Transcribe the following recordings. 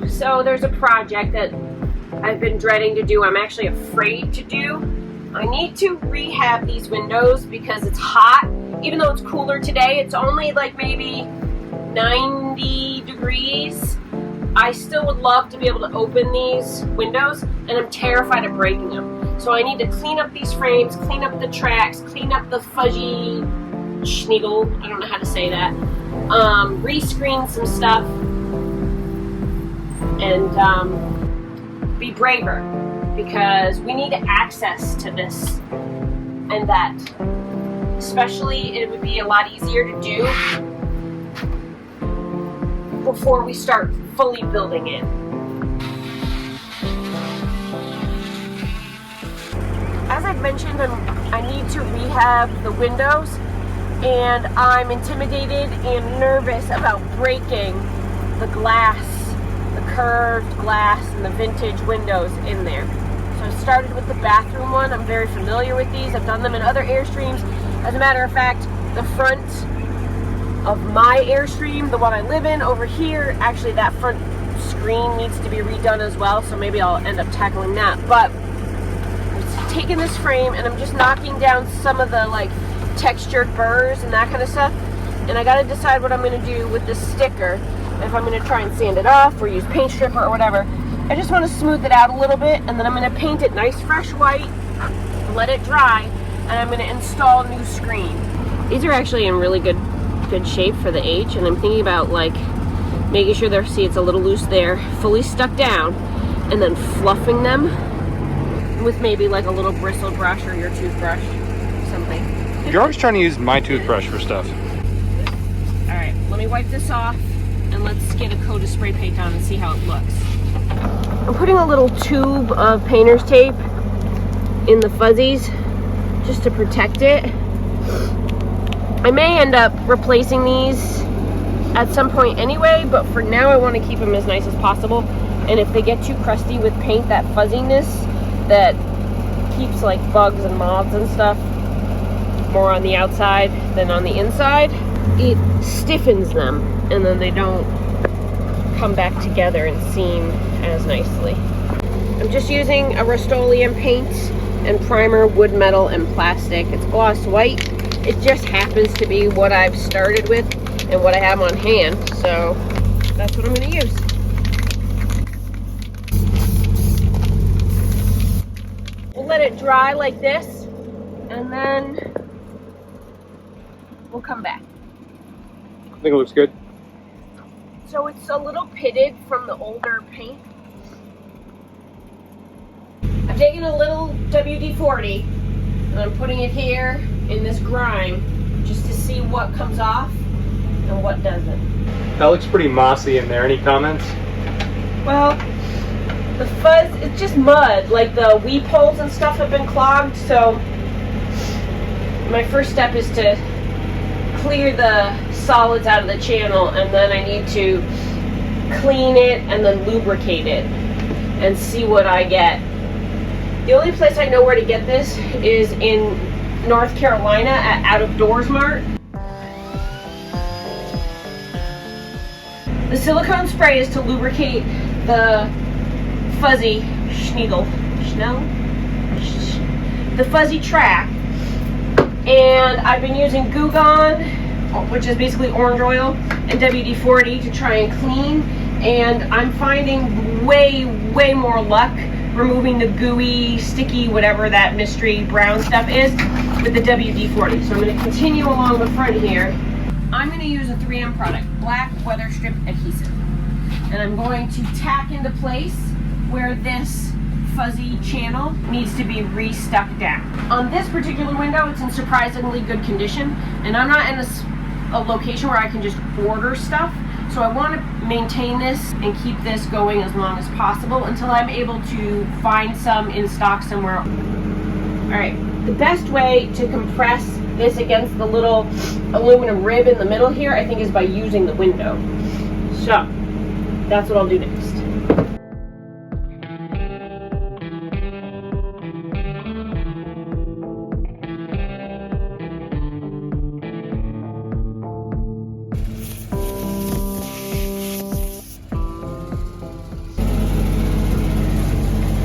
So there's a project that I've been dreading to do. I'm actually afraid to do. I need to rehab these windows because it's hot. Even though it's cooler today, it's only like maybe 90 degrees. I still would love to be able to open these windows, and I'm terrified of breaking them. So I need to clean up these frames, clean up the tracks, clean up the fuzzy schniegel, I don't know how to say that, rescreen some stuff, and be braver, because we need access to this and that. Especially, it would be a lot easier to do before we start fully building it. As I've mentioned, I need to rehab the windows, and I'm intimidated and nervous about breaking the glass, the curved glass and the vintage windows in there. So I started with the bathroom one. I'm very familiar with these. I've done them in other Airstreams. As a matter of fact, the front of my Airstream, the one I live in over here, actually that front screen needs to be redone as well, so maybe I'll end up tackling that. But I'm taking this frame and I'm just knocking down some of the like textured burrs and that kind of stuff, and I gotta decide what I'm gonna do with this sticker, if I'm gonna try and sand it off or use paint stripper or whatever. I just want to smooth it out a little bit, and then I'm gonna paint it nice fresh white, let it dry, and I'm gonna install a new screen. These are actually in really good shape for the age, and I'm thinking about like making sure their seat's a little loose there, fully stuck down, and then fluffing them with maybe like a little bristle brush or your toothbrush, something. You're always trying to use my toothbrush for stuff. All right, let me wipe this off, and let's get a coat of spray paint on and see how it looks. I'm putting a little tube of painter's tape in the fuzzies just to protect it. I may end up replacing these at some point anyway, but for now I want to keep them as nice as possible. And if they get too crusty with paint, that fuzziness that keeps like bugs and moths and stuff more on the outside than on the inside, it stiffens them, and then they don't come back together and seam as nicely. I'm just using a Rust-Oleum paint and primer, wood, metal, and plastic. It's gloss white. It just happens to be what I've started with and what I have on hand, so that's what I'm going to use. We'll let it dry like this, and then we'll come back. I think it looks good. So it's a little pitted from the older paint. I've taken a little WD-40 and I'm putting it here in this grime just to see what comes off and what doesn't. That looks pretty mossy in there. Any comments? Well, the fuzz, it's just mud. Like the weep holes and stuff have been clogged, so my first step is to clear the solids out of the channel, and then I need to clean it and then lubricate it and see what I get. The only place I know where to get this is in North Carolina at Out of Doors Mart. The silicone spray is to lubricate the fuzzy the fuzzy track, and I've been using Goo Gone, which is basically orange oil, and WD-40 to try and clean, and I'm finding way more luck removing the gooey, sticky, whatever that mystery brown stuff is with the WD-40. So I'm going to continue along the front here. I'm going to use a 3M product, black weather strip adhesive, and I'm going to tack into place where this fuzzy channel needs to be re-stuck down. On this particular window, it's in surprisingly good condition, and I'm not in a location where I can just order stuff, so I want to maintain this and keep this going as long as possible until I'm able to find some in stock somewhere. Alright, the best way to compress this against the little aluminum rib in the middle here, I think, is by using the window. So, that's what I'll do next.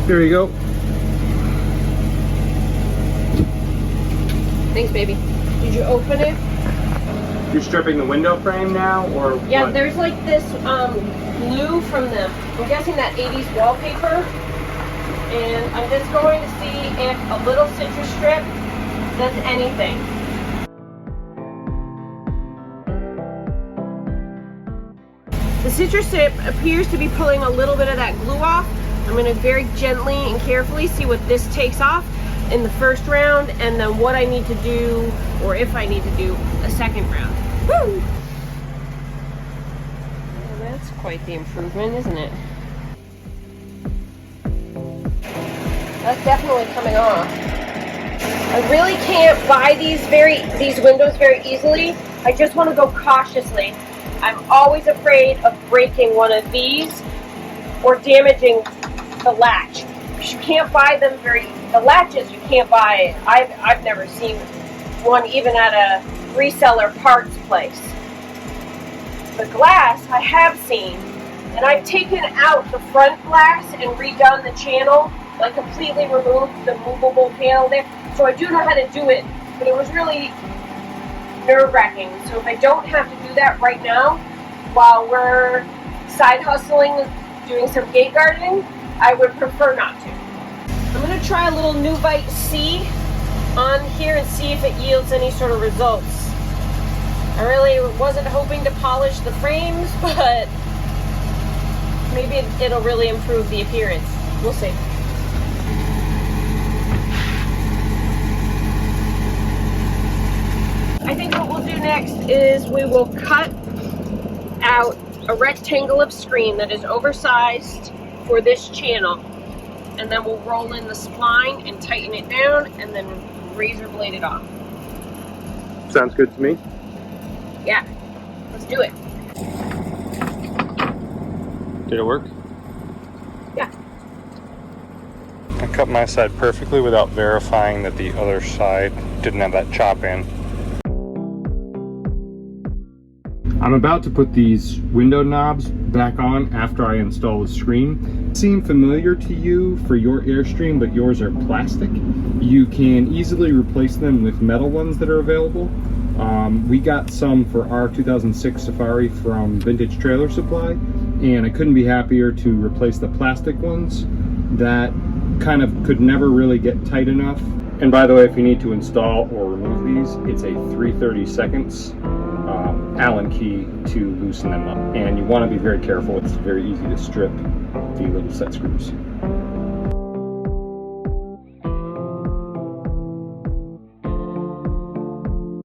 Here you go. Thanks, baby. Did you open it? You're stripping the window frame now, or Yeah, what? there's like this glue from them. I'm guessing that 80s wallpaper. And I'm just going to see if a little citrus strip does anything. The citrus strip appears to be pulling a little bit of that glue off. I'm going to very gently and carefully see what this takes off in the first round, and then what I need to do, or if I need to do a second round. Woo! Well, that's quite the improvement, isn't it? That's definitely coming off. I really can't buy these windows very easily. I just want to go cautiously. I'm always afraid of breaking one of these or damaging the latch. You can't buy them the latches you can't buy it. I've never seen one even at a reseller parts place. The glass I have seen, and I've taken out the front glass and redone the channel, like completely removed the movable panel there. So I do know how to do it, but it was really nerve-wracking. So if I don't have to do that right now, while we're side hustling, doing some gate gardening, I would prefer not to. I'm going to try a little Nuvite C on here and see if it yields any sort of results. I really wasn't hoping to polish the frames, but maybe it'll really improve the appearance. We'll see. I think what we'll do next is we will cut out a rectangle of screen that is oversized for this channel, and then we'll roll in the spline and tighten it down, and then razor blade it off. Sounds good to me. Yeah, let's do it. Did it work? Yeah. I cut my side perfectly without verifying that the other side didn't have that chop in. I'm about to put these window knobs back on after I install the screen. Seem familiar to you for your Airstream, but yours are plastic. You can easily replace them with metal ones that are available. We got some for our 2006 Safari from Vintage Trailer Supply, and I couldn't be happier to replace the plastic ones that kind of could never really get tight enough. And by the way, if you need to install or remove these, it's a 3/32 Allen key to loosen them up. And you want to be very careful. It's very easy to strip the little set screws.